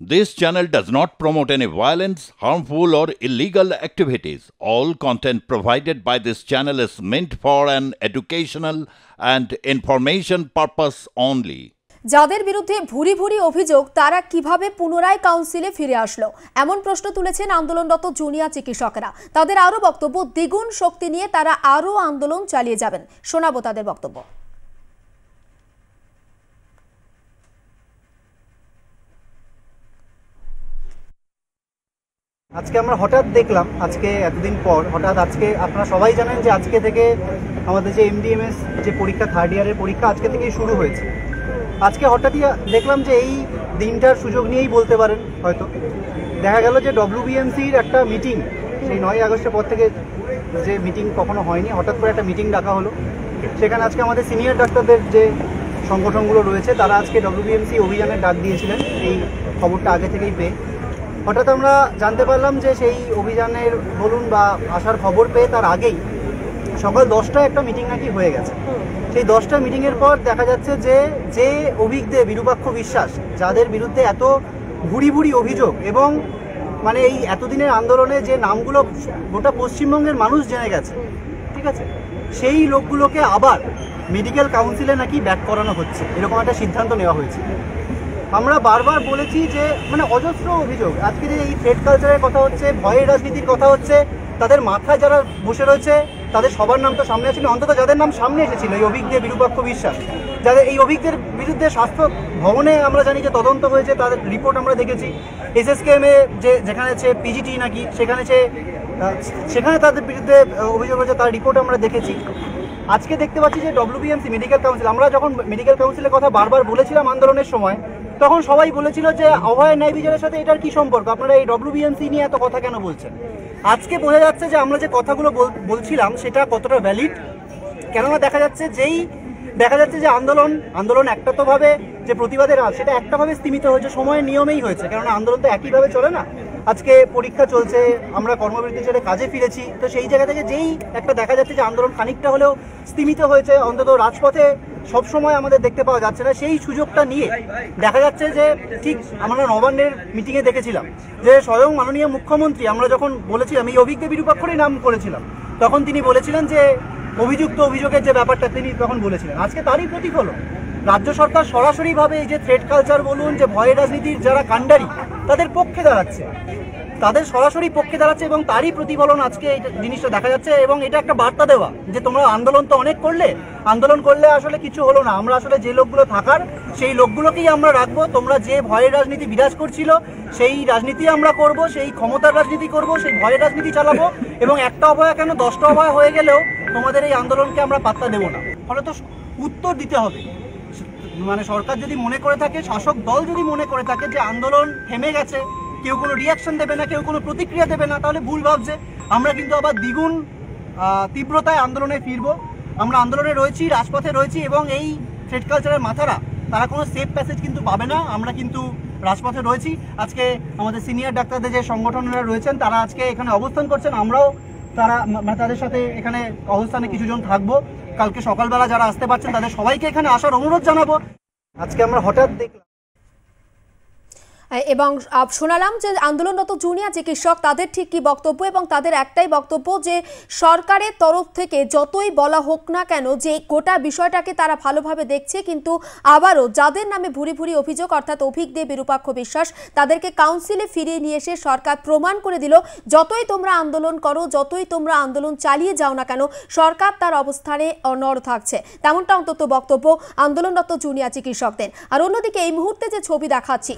This channel does not promote any violence, harmful, or illegal activities. All content provided by this channel is meant for an educational and information purpose only. যাদের বিরুদ্ধে ভুরি ভুরি অভিযোগ তারা কিভাবে পুনরায় কাউন্সিলে ফিরে আসলো এমন প্রশ্ন তুলেছেন আন্দোলনরত জুনিয়র চিকিৎসকেরা। তাদের আরো বক্তব্য, দ্বিগুণ শক্তি নিয়ে তারা আরো আন্দোলন চালিয়ে যাবেন। শোনাবো তাদের বক্তব্য। আজকে আমরা হঠাৎ দেখলাম, আজকে এতদিন পর হঠাৎ আজকে আপনারা সবাই জানেন যে আজকে থেকে আমাদের যে এমডিএমএস যে পরীক্ষা, থার্ড ইয়ারের পরীক্ষা আজকে থেকেই শুরু হয়েছে। আজকে হঠাৎই দেখলাম যে এই দিনটার সুযোগ নিয়েই বলতে পারেন, হয়তো দেখা গেল যে ডব্লিউবিএমসির একটা মিটিং, সেই 9 আগস্টের পর থেকে যে মিটিং কখনো হয়নি, হঠাৎ করে একটা মিটিং ডাকা হলো। সেখানে আজকে আমাদের সিনিয়র ডাক্তারদের যে সংগঠনগুলো রয়েছে তারা আজকে ডব্লিউবিএমসি অভিযানের ডাক দিয়েছিলেন, এই খবরটা আগে থেকেই পেয়ে হঠাৎ আমরা জানতে পারলাম যে সেই অভিযানের বলুন বা আসার খবর পেয়ে তার আগেই সকাল 10টায় একটা মিটিং নাকি হয়ে গেছে। সেই 10টা মিটিংয়ের পর দেখা যাচ্ছে যে অভিজ্ঞদের বিরূপাক্ষ বিশ্বাস, যাদের বিরুদ্ধে এত ভুরি ভুরি অভিযোগ এবং মানে এই এতদিনের আন্দোলনে যে নামগুলো গোটা পশ্চিমবঙ্গের মানুষ জেনে গেছে, ঠিক আছে, সেই লোকগুলোকে আবার মেডিকেল কাউন্সিলে নাকি ব্যাক করানো হচ্ছে, এরকম একটা সিদ্ধান্ত নেওয়া হয়েছে। আমরা বারবার বলেছি যে মানে অজস্র অভিযোগ, আজকে যে এই থ্রেড কালচারের কথা হচ্ছে, ভয়ের রাজনীতির কথা হচ্ছে, তাদের মাথায় যারা বসে রয়েছে তাদের সবার নাম তো সামনে আসেনি, অন্তত যাদের নাম সামনে এসেছিল এই অভিজ্ঞদের বিরূপাক্ষ বিশ্বাস, যাদের এই অভিজ্ঞদের বিরুদ্ধে স্বাস্থ্য ভবনে আমরা জানি যে তদন্ত হয়েছে, তাদের রিপোর্ট আমরা দেখেছি। এসএসকেএমে যেখানে পিজিটি নাকি সেখানে তাদের বিরুদ্ধে অভিযোগ হয়েছে, তার রিপোর্ট আমরা দেখেছি। আজকে দেখতে পাচ্ছি যে ডব্লিউবিএমসি মেডিকেল কাউন্সিল, আমরা যখন মেডিকেল কাউন্সিলের কথা বারবার বলেছিলাম আন্দোলনের সময়, তখন সবাই বলেছিল যে অভয় ন্যায় বিচারের সাথে এটার কি সম্পর্ক, আপনারা এই ডব্লিউবিএমসি নিয়ে এত কথা কেন বলছেন। আজকে বোঝা যাচ্ছে যে আমরা যে কথাগুলো বলছিলাম সেটা কতটা ভ্যালিড, কেননা দেখা যাচ্ছে যে আন্দোলন একটা তো ভাবে যে প্রতিবাদের সেটা একটা ভাবে স্তীমিত হয়েছে, সময়ের নিয়মেই হয়েছে, কেননা আন্দোলন তো একইভাবে চলে না। আজকে পরীক্ষা চলছে, আমরা কর্মবিরতি ছেড়ে কাজে ফিরেছি, তো সেই জায়গা থেকে যেই একটা দেখা যাচ্ছে যে আন্দোলন খানিকটা হলেও স্তীমিত হয়েছে, অন্তত রাজপথে সবসময় আমাদের দেখতে পাওয়া যাচ্ছে না, সেই সুযোগটা নিয়ে দেখা যাচ্ছে যে ঠিক আমরা নবান্নের মিটিংয়ে দেখেছিলাম যে স্বয়ং মাননীয় মুখ্যমন্ত্রী, আমরা যখন বলেছিলাম এই অভিজ্ঞদের বিরূপাক্ষরই নাম করেছিলাম, তখন তিনি বলেছিলেন যে অভিযোগের যে ব্যাপারটা তিনি তখন বলেছিলেন, আজকে তারই প্রতিফলন। রাজ্য সরকার সরাসরিভাবে এই যে থ্রেড কালচার বলুন, যে ভয়ের রাজনীতির যারা কাণ্ডারি তাদের পক্ষে দাঁড়াচ্ছে, তাদের সরাসরি পক্ষে দাঁড়াচ্ছে এবং তারই প্রতিফলন আজকে এই জিনিসটা দেখা যাচ্ছে। এবং এটা একটা বার্তা দেওয়া যে তোমরা আন্দোলন তো অনেক করলে, আন্দোলন করলে আসলে কিছু হলো না, আমরা আসলে যে লোকগুলো থাকার সেই লোকগুলোকেই আমরা রাখবো, তোমরা যে ভয়ের রাজনীতি বিরাজ করছিল সেই রাজনীতি আমরা করব, সেই ক্ষমতার রাজনীতি করব, সেই ভয়ের রাজনীতি চালাবো, এবং একটা অভয়া কেন 10টা অভয়া হয়ে গেলেও তোমাদের এই আন্দোলনকে আমরা পাত্তা দেব না। ফলে তো উত্তর দিতে হবে, মানে সরকার যদি মনে করে থাকে, শাসক দল যদি মনে করে থাকে যে আন্দোলন থেমে গেছে, কেউ কোনো রিয়াকশন দেবে না, কেউ কোনো প্রতিক্রিয়া দেবে না, তাহলে ভুল ভাবছে। আমরা কিন্তু আবার দ্বিগুণ তীব্রতায় আন্দোলনে ফিরবো। আমরা আন্দোলনে রয়েছি, রাজপথে রয়েছি, এবং এই থ্রেড কালচারের মাথারা তারা কোনো সেফ প্যাসেজ কিন্তু পাবে না। আমরা কিন্তু রাজপথে রয়েছি। আজকে আমাদের সিনিয়র ডাক্তারদের যে সংগঠনরা রয়েছেন তারা আজকে এখানে অবস্থান করছেন, আমরাও তাদের সাথে এখানে অবস্থানে কিছুজন থাকবো। কালকে সকালবেলা যারা আসতে পারছেন তাদের সবাইকে এখানে আসার অনুরোধ জানাবো। আজকে আমরা হঠাৎ দেখলাম এবং শোনালাম যে আন্দোলনরত জুনিয়র চিকিৎসক তাদের ঠিক কি বক্তব্য, এবং তাদের একটাই বক্তব্য যে সরকারের তরফ থেকে যতই বলা হোক না কেন যে গোটা বিষয়টাকে তারা ভালোভাবে দেখছে, কিন্তু আবারও যাদের নামে ভুরি ভুরি অভিযোগ অর্থাৎ অভিজ্ঞদের বিরূপাক্ষ বিশ্বাস, তাদেরকে কাউন্সিলে ফিরিয়ে নিয়ে এসে সরকার প্রমাণ করে দিল যতই তোমরা আন্দোলন করো, যতই তোমরা আন্দোলন চালিয়ে যাও না কেন, সরকার তার অবস্থানে অনড় থাকছে। তেমনটা অন্তত বক্তব্য আন্দোলনরত জুনিয়র চিকিৎসকদের। আর অন্যদিকে এই মুহূর্তে যে ছবি দেখাচ্ছি,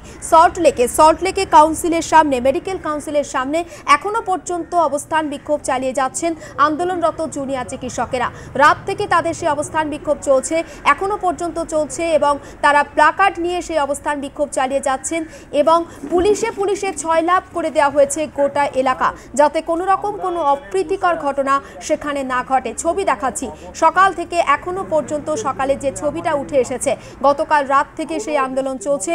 সল্টলেকে কাউন্সিলের সামনে, মেডিকেল কাউন্সিলের সামনে এখনো পর্যন্ত অবস্থান বিক্ষোভ চালিয়ে যাচ্ছেন আন্দোলনরত জুনিয়র চিকিৎসকেরা। রাত থেকে তাদের সেই অবস্থান বিক্ষোভ চলছে, এখনো পর্যন্ত চলছে, এবং তারা প্লাকার্ড নিয়ে সেই অবস্থান বিক্ষোভ চালিয়ে যাচ্ছেন। এবং পুলিশে ছয়লাভ করে দেওয়া হয়েছে গোটা এলাকা, যাতে কোনো রকম কোনো অপ্রীতিকর ঘটনা সেখানে না ঘটে। ছবি দেখাচ্ছি সকাল থেকে এখনো পর্যন্ত, সকালে যে ছবিটা উঠে এসেছে, গতকাল রাত থেকে সেই আন্দোলন চলছে,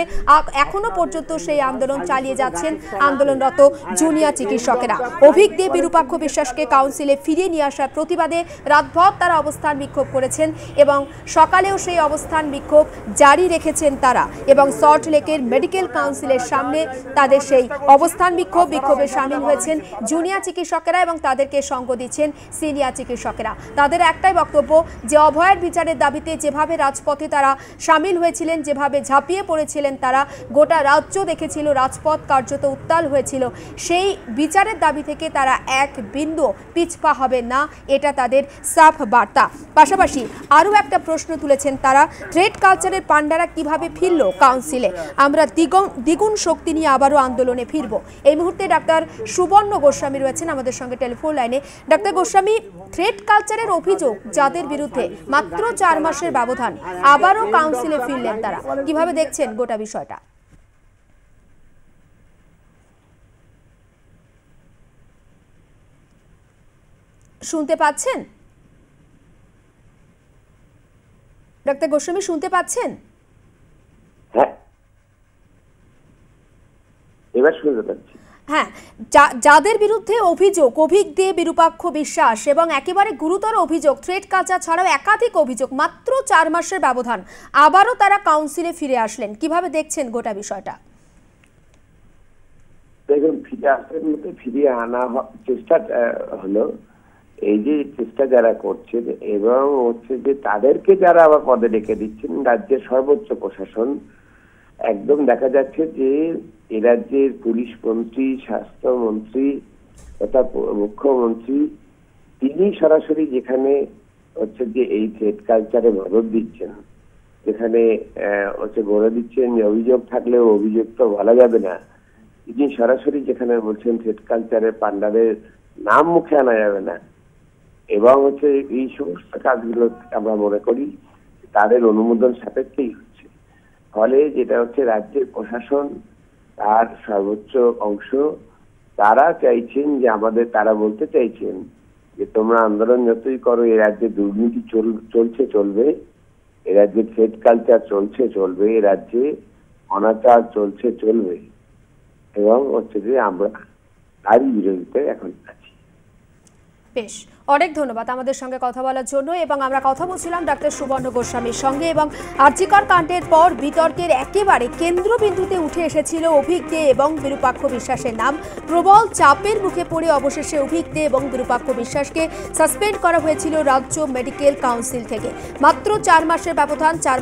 এখনো পর্যন্ত সেই আন্দোলন চালিয়ে যাচ্ছেন আন্দোলনরত জুনিয়র চিকিৎসকেরা। অভিক দে বিরূপাক্ষ বিশ্বাসকে কাউন্সিলে ফিরিয়ে নিয়ে আসার প্রতিবাদে রাতভর তারা অবস্থান বিক্ষোভ করেছেন এবং সকালেও সেই অবস্থান বিক্ষোভ জারি রেখেছেন তারা এবং সল্টলেকের মেডিকেল কাউন্সিলের সামনে তাদের সেই অবস্থান বিক্ষোভে সামিল হয়েছেন জুনিয়র চিকিৎসকেরা এবং তাদেরকে সঙ্গ দিচ্ছেন সিনিয়র চিকিৎসকেরা। তাদের একটাই বক্তব্য যে অভয়ের বিচারের দাবিতে যেভাবে রাজপথে তারা সামিল হয়েছিলেন, যেভাবে ঝাঁপিয়ে পড়েছিলেন তারা, গোটা রাজ্য দেখেছিল, রাজপথ কার্যত উত্তাল হয়েছিল, সেই বিচারের দাবি থেকে তারা এক বিন্দু পিছপা হবেন না, এটা তাদের সাফ বার্তা। পাশাপাশি আরও একটা প্রশ্ন তুলেছেন তারা, থ্রেড কালচারের পান্ডারা কিভাবে ফিরল কাউন্সিলে, আমরা দ্বিগুণ শক্তি নিয়ে আবারও আন্দোলনে ফিরব। এই মুহূর্তে ডাক্তার সুবর্ণ গোস্বামী রয়েছেন আমাদের সঙ্গে টেলিফোন লাইনে। ডাক্তার গোস্বামী, থ্রেড কালচারের অভিযোগ যাদের বিরুদ্ধে মাত্র 4 মাসের ব্যবধান আবারও কাউন্সিলে ফিরলেন তারা, কিভাবে দেখছেন গোটা বিষয়টা? শুনতে পাচ্ছেন ডাক্তার গোস্বামী, শুনতে পাচ্ছেন? হ্যাঁ, এবার শুনতে পাচ্ছি। হ্যাঁ, যাদের বিরুদ্ধে অভিযোগ অভিক দে বিরূপাক্ষ বিশ্বাস এবং একেবারে গুরুতর অভিযোগ, থ্রেড কালচার ছাড়াও একাধিক অভিযোগ, মাত্র 4 মাসের ব্যবধান আবারও তারা কাউন্সিলে ফিরে আসলেন, কিভাবে দেখছেন গোটা বিষয়টা? দেখুন, ফিরে আসার মতো ফিরিয়ে আনা চেষ্টা হলো, এই যে চেষ্টা যারা করছেন এবং হচ্ছে যে তাদেরকে যারা আবার পদে রেখে দিচ্ছেন রাজ্যের সর্বোচ্চ প্রশাসন, একদম দেখা যাচ্ছে যে এ রাজ্যের পুলিশ মন্ত্রী, স্বাস্থ্যমন্ত্রী তথা মুখ্যমন্ত্রী তিনি সরাসরি যেখানে হচ্ছে যে এই থ্রেড কালচারে মদত দিচ্ছেন, যেখানে হচ্ছে বলে দিচ্ছেন যে অভিযোগ থাকলেও অভিযোগ তো বলা যাবে না, তিনি সরাসরি যেখানে বলছেন থ্রেড কালচারের পান্ডাদের নাম মুখে আনা যাবে না, এবং হচ্ছে এই সমস্ত কাজগুলো আমরা মনে করি তাদের অনুমোদন সাপেক্ষেই হচ্ছে। ফলে যেটা হচ্ছে রাজ্যের প্রশাসন তার সর্বোচ্চ অংশ তারা চাইছেন যে তারা বলতে চাইছেন যে তোমরা আন্দোলন যতই করো, এ রাজ্যে দুর্নীতি চলবে, এ রাজ্যে থ্রেড কালচার চলবে, এ রাজ্যে অনাচার চলবে, এবং হচ্ছে যে আমরা তারই বিরোধিতায় এখন আছি। বেশ, অনেক ধন্যবাদ আমাদের সঙ্গে কথা বলার জন্য। এবং আমরা কথা বলছিলাম ডাক্তার সুবর্ণ গোস্বামীর সঙ্গে এবং আরজিকর কাণ্ডের পর বিতর্কের একেবারে কেন্দ্রবিন্দুতে উঠে এসেছিল অভিক দে এবং বিরূপাক্ষ বিশ্বাসের নাম। প্রবল চাপের মুখে পড়ে অবশেষে অভিক দে এবং বিরূপাক্ষ বিশ্বাসকে সাসপেন্ড করা হয়েছিল রাজ্য মেডিকেল কাউন্সিল থেকে। মাত্র 4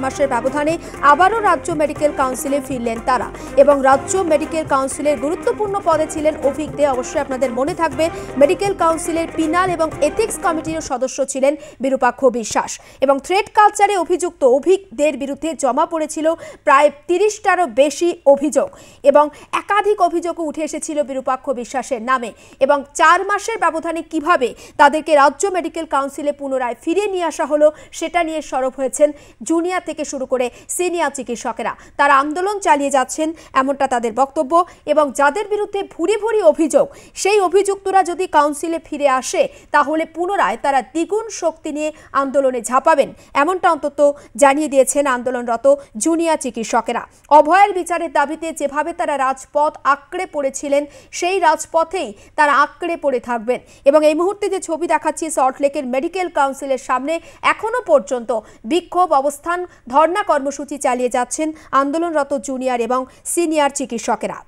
মাসের ব্যবধানে আবারও রাজ্য মেডিকেল কাউন্সিলে ফিরলেন তারা এবং রাজ্য মেডিকেল কাউন্সিলের গুরুত্বপূর্ণ পদে ছিলেন অভিক দে। অবশ্যই আপনাদের মনে থাকবে মেডিকেল কাউন্সিলের পিনাল এবং এথিক্স কমিটির সদস্য ছিলেন বিরূপাক্ষ বিশ্বাস এবং থ্রেড কালচারে অভিযুক্ত অভিক দের বিরুদ্ধে জমা পড়েছিল প্রায় 30টারও বেশি অভিযোগ এবং একাধিক অভিযোগও উঠে এসেছিল বিরূপাক্ষ বিশ্বাসের নামে। এবং 4 মাসের ব্যবধানে কিভাবে তাদেরকে রাজ্য মেডিকেল কাউন্সিলে পুনরায় ফিরিয়ে নিয়ে আসা হলো সেটা নিয়ে সরব হয়েছেন জুনিয়র থেকে শুরু করে সিনিয়র চিকিৎসকেরা। তারা আন্দোলন চালিয়ে যাচ্ছেন এমনটা তাদের বক্তব্য এবং যাদের বিরুদ্ধে ভুরি ভুরি অভিযোগ, সেই অভিযুক্তরা যদি কাউন্সিলে ফিরে আসে তাহলে পুনরায় তারা দ্বিগুণ শক্তি নিয়ে আন্দোলনে ঝাঁপাবেন, এমনটা অন্তত জানিয়ে দিয়েছেন আন্দোলনরত জুনিয়র চিকিৎসকেরা। অভয়ের বিচারের দাবিতে যেভাবে তারা রাজপথ আঁকড়ে পড়েছিলেন সেই রাজপথেই তারা আঁকড়ে পড়ে থাকবেন। এবং এই মুহূর্তে যে ছবি দেখাচ্ছি সল্টলেকের মেডিকেল কাউন্সিলের সামনে এখনো পর্যন্ত বিক্ষোভ অবস্থান, ধর্ণা কর্মসূচি চালিয়ে যাচ্ছেন আন্দোলনরত জুনিয়র এবং সিনিয়র চিকিৎসকেরা।